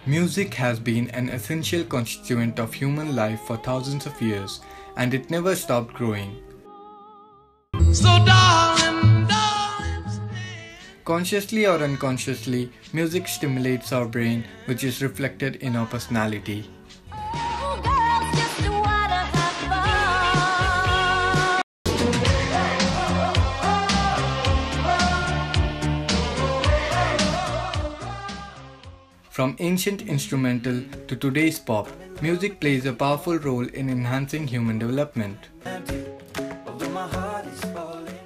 Music has been an essential constituent of human life for thousands of years, and it never stopped growing. So darling, consciously or unconsciously, music stimulates our brain, which is reflected in our personality. From ancient instrumental to today's pop, music plays a powerful role in enhancing human development.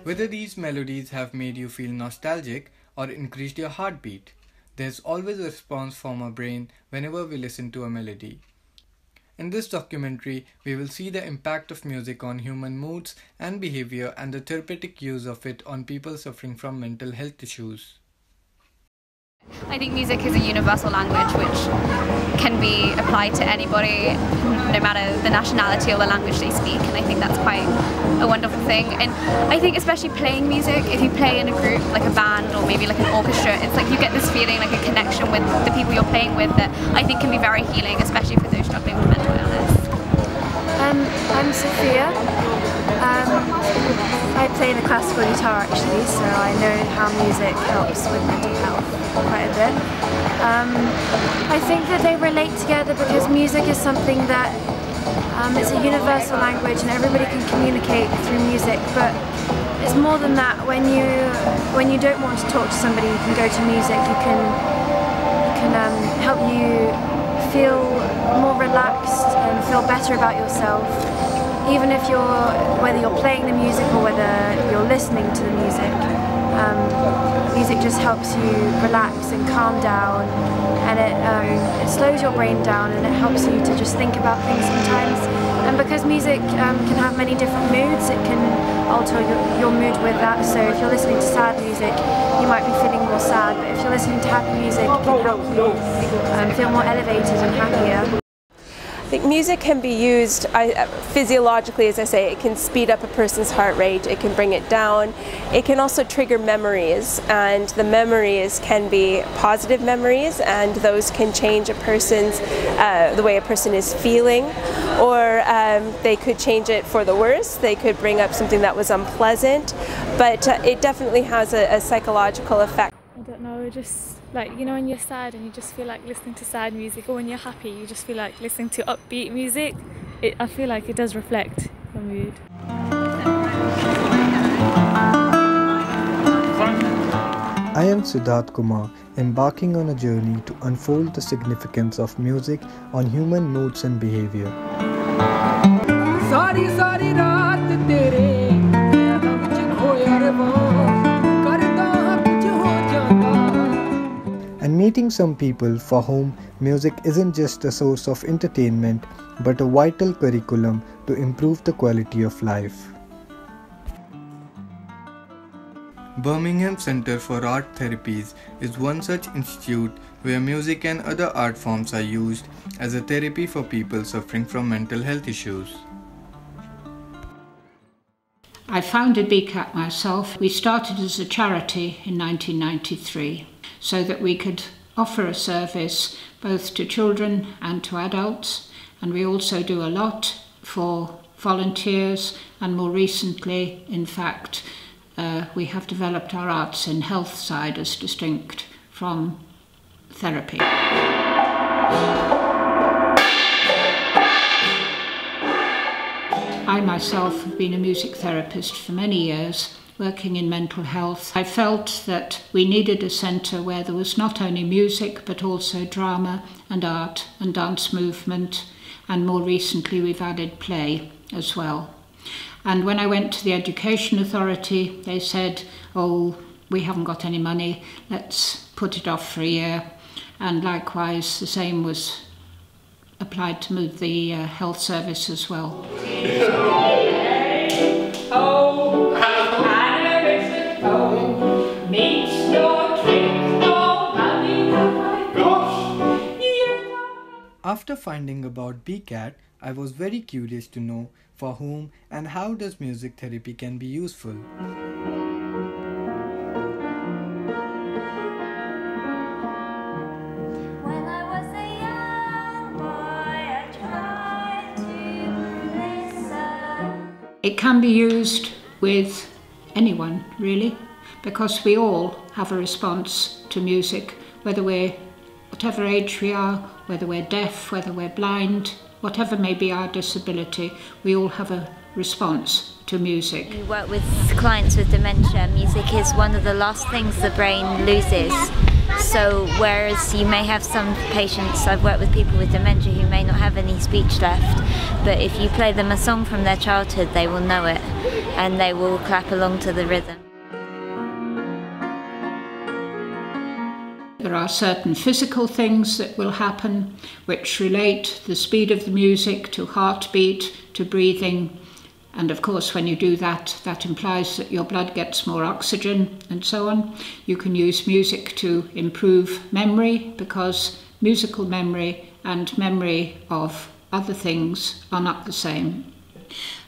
Whether these melodies have made you feel nostalgic or increased your heartbeat, there's always a response from our brain whenever we listen to a melody. In this documentary, we will see the impact of music on human moods and behavior and the therapeutic use of it on people suffering from mental health issues. I think music is a universal language which can be applied to anybody, no matter the nationality or the language they speak, and I think that's quite a wonderful thing. And I think especially playing music, if you play in a group like a band or maybe like an orchestra, it's like you get this feeling like a connection with the people you're playing with that I think can be very healing, especially for those struggling with mental illness. I'm Sophia. I play the classical guitar actually, so I know how music helps with mental health quite a bit. I think that they relate together because music is something that it's a universal language and everybody can communicate through music, but it's more than that. When you don't want to talk to somebody, you can go to music. You can help you feel more relaxed and feel better about yourself. Even if whether you're playing the music or whether you're listening to the music, music just helps you relax and calm down, and it slows your brain down and it helps you to just think about things sometimes. And because music can have many different moods, it can alter your mood with that. So if you're listening to sad music, you might be feeling more sad, but if you're listening to happy music, it can help you feel more elevated and happier. I think music can be used physiologically, as I say. It can speed up a person's heart rate, it can bring it down. It can also trigger memories, and the memories can be positive memories, and those can change a person's, the way a person is feeling, or they could change it for the worse. They could bring up something that was unpleasant, but it definitely has a psychological effect. I don't know, just like, you know, when you're sad and you just feel like listening to sad music, or when you're happy you just feel like listening to upbeat music, I feel like it does reflect your mood. I am Siddharth Kumar, embarking on a journey to unfold the significance of music on human moods and behavior. And meeting some people for whom music isn't just a source of entertainment but a vital curriculum to improve the quality of life. Birmingham Center for Art Therapies is one such institute where music and other art forms are used as a therapy for people suffering from mental health issues. I founded BCAT myself. We started as a charity in 1993 so that we could offer a service both to children and to adults, and we also do a lot for volunteers, and more recently, in fact, we have developed our arts and health side as distinct from therapy. I myself have been a music therapist for many years, working in mental health. I felt that we needed a centre where there was not only music but also drama and art and dance movement, and more recently we've added play as well. And when I went to the Education Authority, they said, oh, we haven't got any money, let's put it off for a year. And likewise, the same was applied to move the health service as well. After finding about BCAT, I was very curious to know for whom and how does music therapy can be useful. can be used with anyone, really, because we all have a response to music, whatever age we are, whether we're deaf, whether we're blind, whatever may be our disability, we all have a response to music. You work with clients with dementia. Music is one of the last things the brain loses. So whereas you may have some patients, I've worked with people with dementia who may not have any speech left, but if you play them a song from their childhood, they will know it and they will clap along to the rhythm. There are certain physical things that will happen which relate the speed of the music to heartbeat, to breathing, and of course when you do that, that implies that your blood gets more oxygen and so on. You can use music to improve memory, because musical memory and memory of other things are not the same.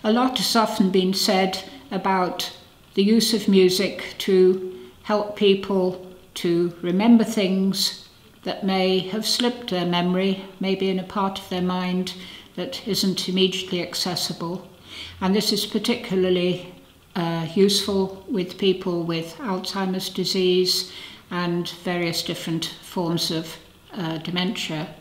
A lot has often been said about the use of music to help people to remember things that may have slipped their memory, maybe in a part of their mind that isn't immediately accessible. And this is particularly useful with people with Alzheimer's disease and various different forms of dementia.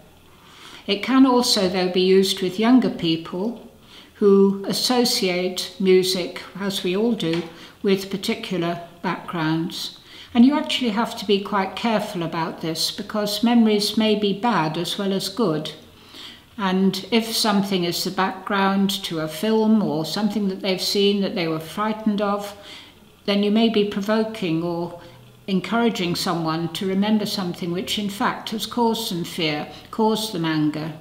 It can also, though, be used with younger people who associate music, as we all do, with particular backgrounds. And you actually have to be quite careful about this, because memories may be bad as well as good. And if something is the background to a film or something that they've seen that they were frightened of, then you may be provoking or encouraging someone to remember something which in fact has caused them fear, caused them anger.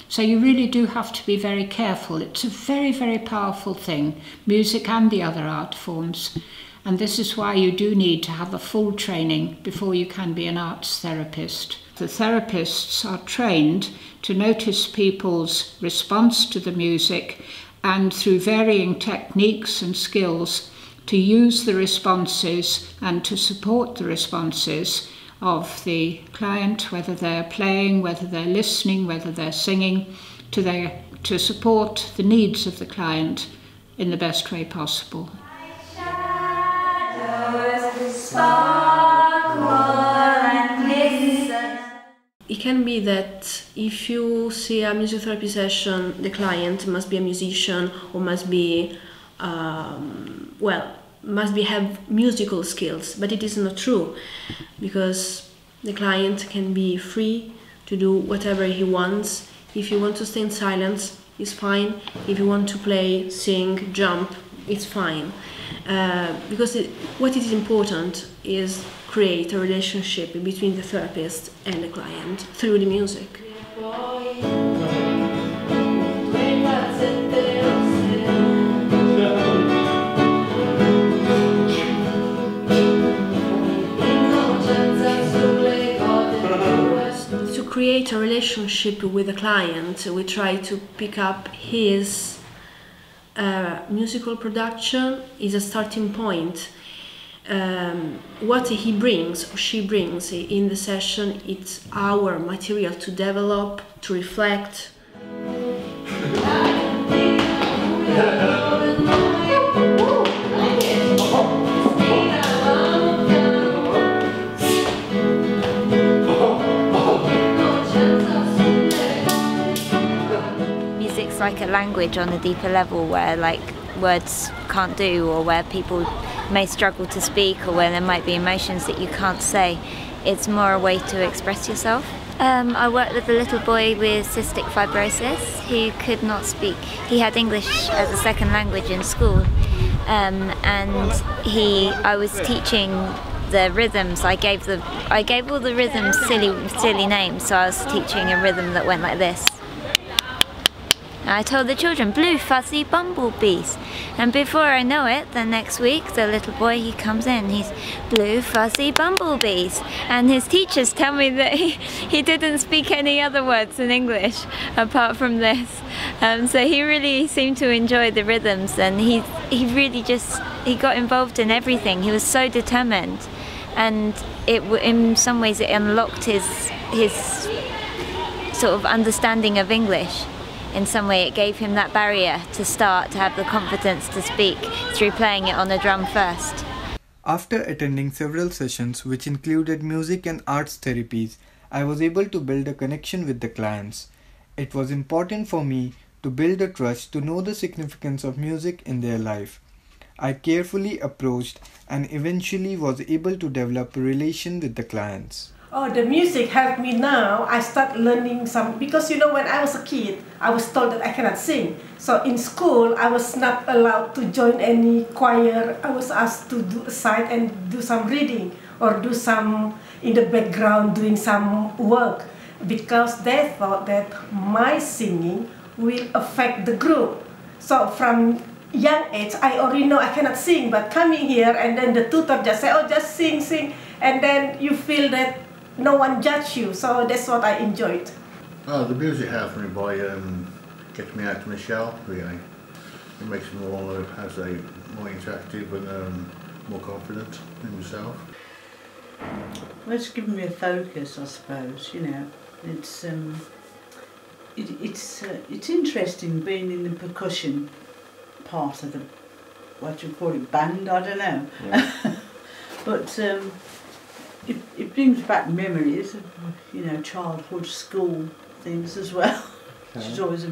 So you really do have to be very careful. It's a very, very powerful thing, music and the other art forms. And this is why you do need to have a full training before you can be an arts therapist. The therapists are trained to notice people's response to the music and through varying techniques and skills to use the responses and to support the responses of the client, whether they're playing, whether they're listening, whether they're singing, to support the needs of the client in the best way possible. It can be that if you see a music therapy session, the client must be a musician or must have musical skills, but it is not true, because the client can be free to do whatever he wants. If you want to stay in silence, it's fine. If you want to play, sing, jump, it's fine. Because what is important is create a relationship between the therapist and the client through the music. To create a relationship with the client, we try to pick up his musical production is a starting point. What he brings or she brings in the session, it's our material to develop, to reflect. Music's like a language on a deeper level, where like words can't do, or where people may struggle to speak, or where there might be emotions that you can't say. It's more a way to express yourself. I worked with a little boy with cystic fibrosis who could not speak. He had English as a second language in school, and I was teaching the rhythms. I gave all the rhythms silly names. So I was teaching a rhythm that went like this. I told the children, blue fuzzy bumblebees. And before I know it, the next week, the little boy, he comes in, he's blue fuzzy bumblebees. And his teachers tell me that he didn't speak any other words in English apart from this. So he really seemed to enjoy the rhythms, and he got involved in everything. He was so determined. And in some ways it unlocked his sort of understanding of English. in some way it gave him that barrier to start to have the confidence to speak through playing it on the drum first. After attending several sessions which included music and arts therapies, I was able to build a connection with the clients. It was important for me to build a trust to know the significance of music in their life. I carefully approached and eventually was able to develop a relation with the clients. Oh, the music helped me now. I start learning some, because you know when I was a kid, I was told that I cannot sing. So in school, I was not allowed to join any choir. I was asked to do aside and do some reading or do some in the background doing some work, because they thought that my singing will affect the group. So from young age, I already know I cannot sing, but coming here and then the tutor just say, oh, just sing, sing. And then you feel that no one judge you, so that's what I enjoyed. Oh, the music helps me by getting me out of my shell, really. It makes me more, as I say, more interactive and more confident in myself. Well, it's given me a focus, I suppose. You know, it's interesting being in the percussion part of the, what you call it, band. I don't know, yeah. But. It brings back memories of, you know, childhood, school things as well. Which is always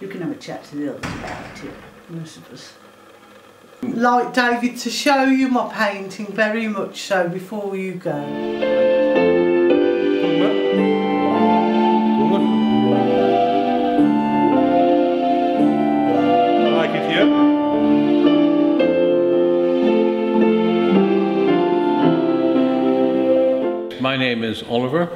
you can have a chat to the others about it, most of us. Like David, to show you my painting very much so before you go. I like it here. My name is Oliver,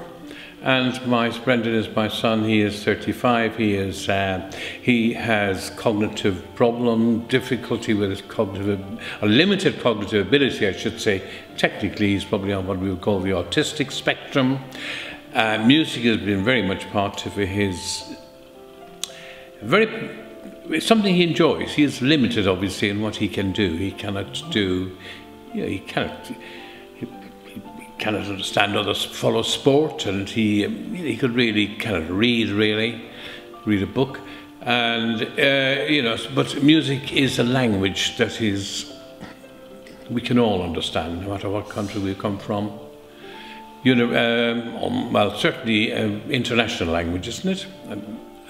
and Brendan is my son. He is 35. He has cognitive problem, difficulty with his a limited cognitive ability, I should say. Technically, he's probably on what we would call the autistic spectrum. Music has been very much part of his it's something he enjoys. He is limited, obviously, in what he can do. He cannot do, you know, he cannot understand others, follow sport, and he could really cannot read a book, and you know. But music is a language that we can all understand, no matter what country we come from. You know, well, certainly international language, isn't it?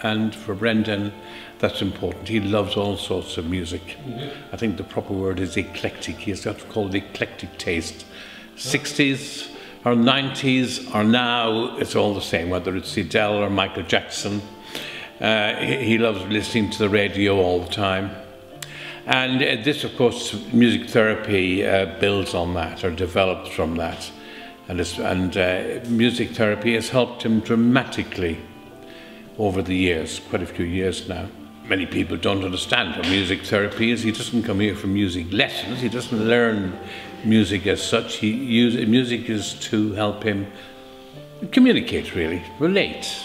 And for Brendan, that's important. He loves all sorts of music. Mm-hmm. I think the proper word is eclectic. He has got called eclectic taste. 60s or 90s or now, it's all the same, whether it's Adele or Michael Jackson. He loves listening to the radio all the time. And this, of course, music therapy builds on that or develops from that. And music therapy has helped him dramatically over the years, quite a few years now. Many people don't understand what music therapy is. He doesn't come here for music lessons. He doesn't learn music as such. Music is to help him communicate, really, relate.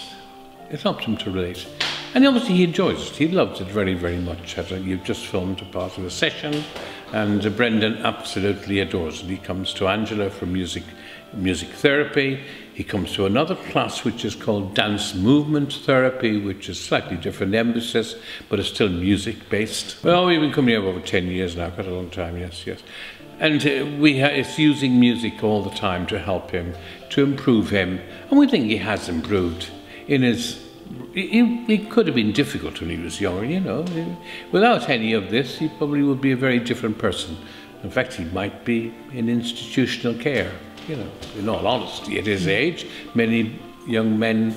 It helps him to relate. And obviously he enjoys it. He loves it very, very much. You've just filmed a part of a session, and Brendan absolutely adores it. He comes to Angela for music therapy. He comes to another class which is called dance movement therapy, which is slightly different emphasis, but it's still music based. Well, we've been coming here over 10 years now, quite a long time, yes. And it's using music all the time to help him, to improve him, and we think he has improved in his. It could have been difficult when he was younger, you know. Without any of this, he probably would be a very different person. In fact, he might be in institutional care. You know, in all honesty, at his age, many young men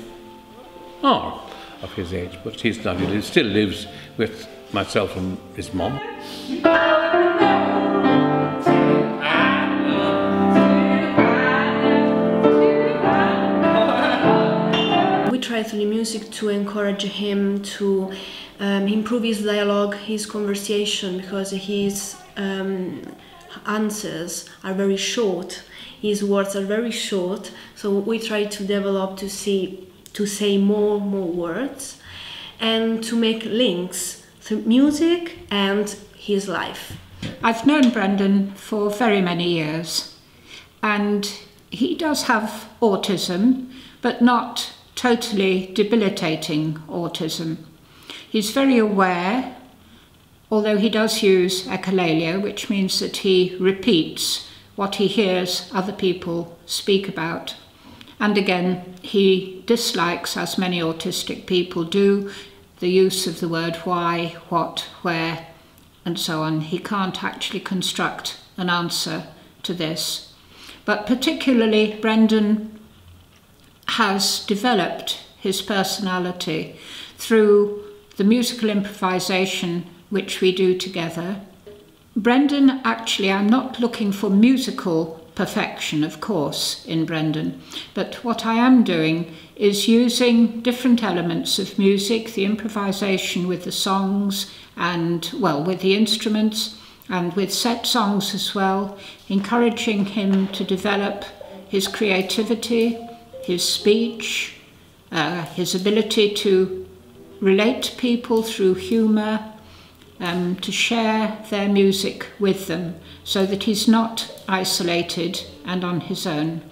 are of his age, but he's not. He still lives with myself and his mum. We try through the music to encourage him to improve his dialogue, his conversation, because his answers are very short. His words are very short, so we try to develop to say more words and to make links to music and his life. I've known Brendan for very many years, and he does have autism, but not totally debilitating autism. He's very aware, although he does use echolalia, which means that he repeats what he hears other people speak about. And again, he dislikes, as many autistic people do, the use of the word why, what, where, and so on. He can't actually construct an answer to this. But particularly, Brendan has developed his personality through the musical improvisation which we do together. Brendan, actually, I'm not looking for musical perfection, of course, in Brendan, but what I am doing is using different elements of music, the improvisation with the songs and, well, with the instruments and with set songs as well, encouraging him to develop his creativity, his speech, his ability to relate to people through humour, to share their music with them so that he's not isolated and on his own.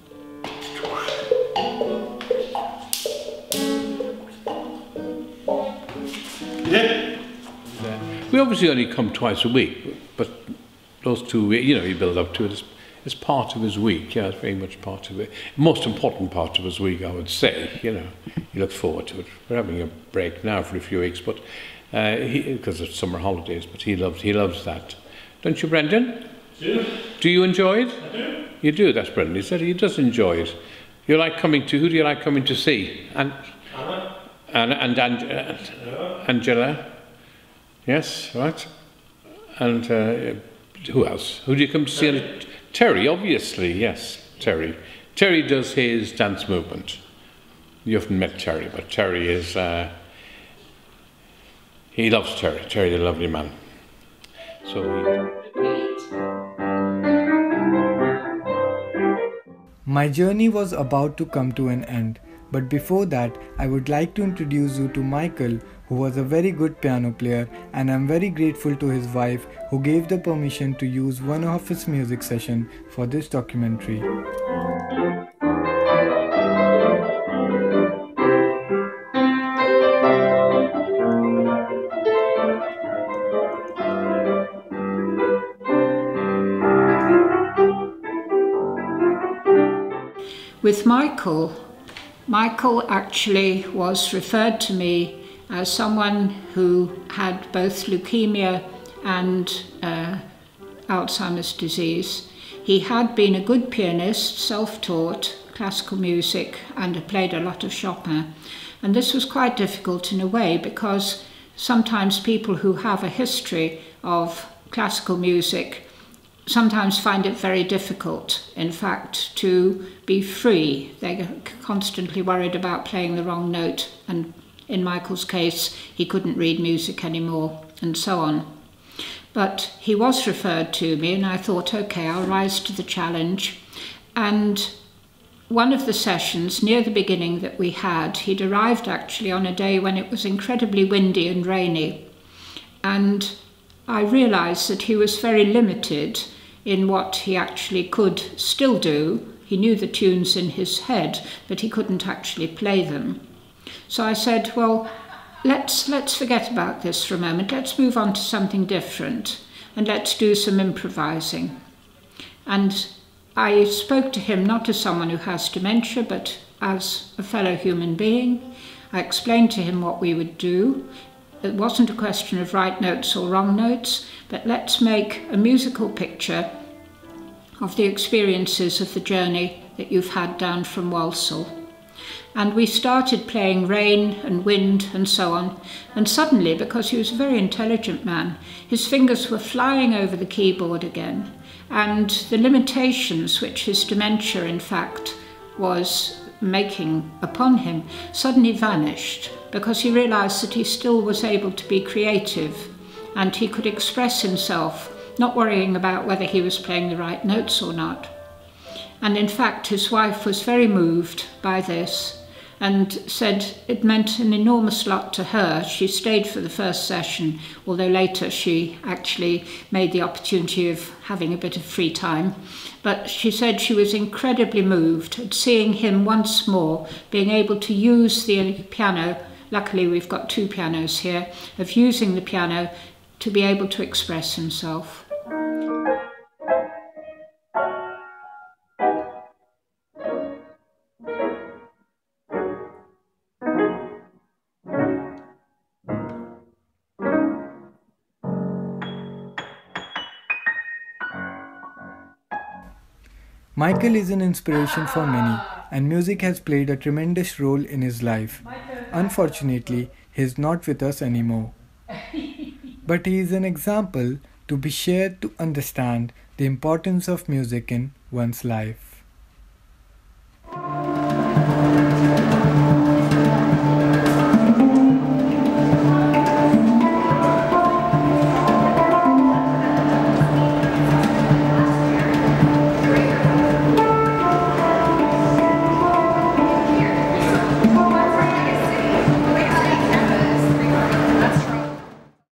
We obviously only come twice a week, but those 2 weeks, you know, you build up to it as part of his week. Yeah, it's very much part of it. Most important part of his week, I would say. You know, he looks forward to it. We're having a break now for a few weeks, but because of summer holidays, but he loves that. Don't you, Brendan? Do you enjoy it? I do. You do, that's Brendan. He said he does enjoy it. You like coming to, who do you like coming to see? Anna and Angela. Yes, right. And who else? Who do you come to see? Terry, obviously, yes, Terry. Terry does his dance movement. You haven't met Terry, but Terry is... he loves Terry. Terry's a lovely man. So My journey was about to come to an end, but before that, I would like to introduce you to Michael, who was a very good piano player, and I'm very grateful to his wife who gave the permission to use one of his music sessions for this documentary. with Michael actually was referred to me as someone who had both leukemia and Alzheimer's disease. He had been a good pianist, self-taught, classical music, and played a lot of Chopin. And this was quite difficult in a way because sometimes people who have a history of classical music sometimes find it very difficult, in fact, to be free. They're constantly worried about playing the wrong note, and in Michael's case, he couldn't read music anymore, and so on. But he was referred to me, and I thought, okay, I'll rise to the challenge. And one of the sessions, near the beginning that we had, he'd arrived actually on a day when it was incredibly windy and rainy. And I realised that he was very limited in what he actually could still do. He knew the tunes in his head, but he couldn't actually play them. So I said, well, let's forget about this for a moment. Let's move on to something different, and let's do some improvising. And I spoke to him not as someone who has dementia, but as a fellow human being. I explained to him what we would do. It wasn't a question of right notes or wrong notes, but let's make a musical picture of the experiences of the journey that you've had down from Walsall. And we started playing rain and wind and so on, and suddenly, because he was a very intelligent man, his fingers were flying over the keyboard again, and the limitations which his dementia, in fact, was making upon him suddenly vanished, because he realised that he still was able to be creative and he could express himself, not worrying about whether he was playing the right notes or not. And in fact, his wife was very moved by this and said it meant an enormous lot to her. She stayed for the first session, although later she actually made the opportunity of having a bit of free time. But she said she was incredibly moved at seeing him once more being able to use the piano luckily we've got 2 pianos here, of using the piano to be able to express himself. Michael is an inspiration for many, and music has played a tremendous role in his life. Unfortunately, he is not with us anymore. But he is an example to be shared to understand the importance of music in one's life.